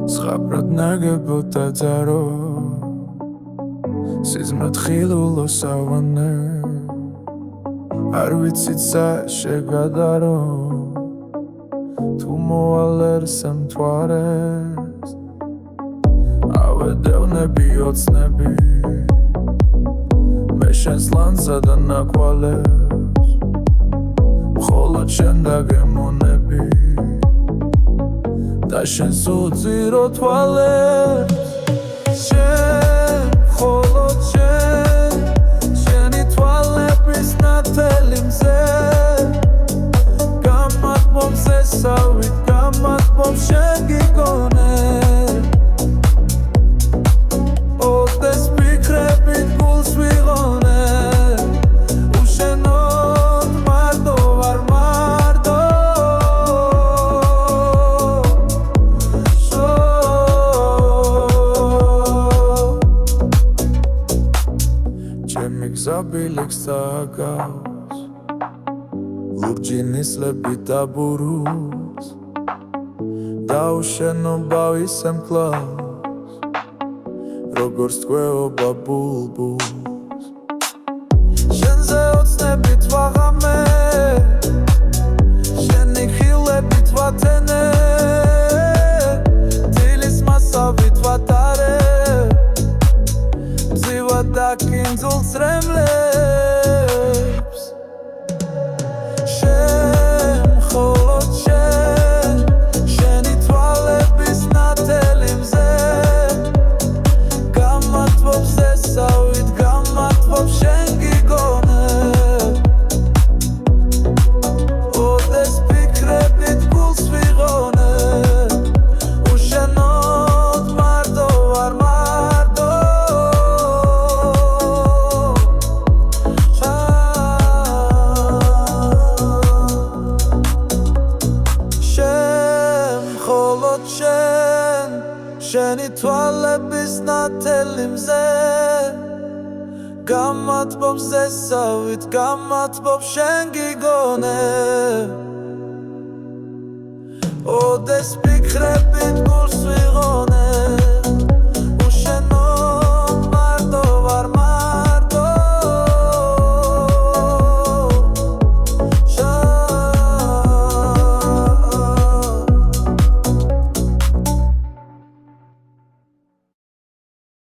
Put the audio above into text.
Schaprad nagabota dzaro Sizmat khilulo savane Ar vitsit sa shegadaro Tu moaler samtvares Avedevnebi otsnebi Me shens lanza da nakvales Მხოლოდ შენ დაგემონები და შენ სუძირო თვალებს შენ მხოლოდ შენ შენი თვალების ნათელი მზე გამათბობ ზესავით გამათბობ შენ გიგონებ ოდეს ფიქრებით გულს ვიღონებ უშენოდ მარტო ვარ მარტო ჩემი გზა ბილიქს დაგავს ლურჯი ნისლები დაბურუს დაუშენობა ისე მკლავს როგორც ტყვეობა ბულბულს შენზე ოცნებით ვაღამე შენი ხილებით ვათენე დილის მასავით ვატარე მძივად დაკინძულ წრემლებს შენ მხოლოდ შენ შენი თვალების ნათელი მზე გამათბობ ზესავით გამათბობ შენ გიგონებ ოდეს ფიქრებით გულს ვიღონებ უშენოდ მარტო ვარ მარტო შენ მხოლოდ შენ შენი თვალების ნათელი მზე გამათბობ ზესავით გამათბობ შენ გიგონებ ოდეს ფიქრებით გულს ვიღონებ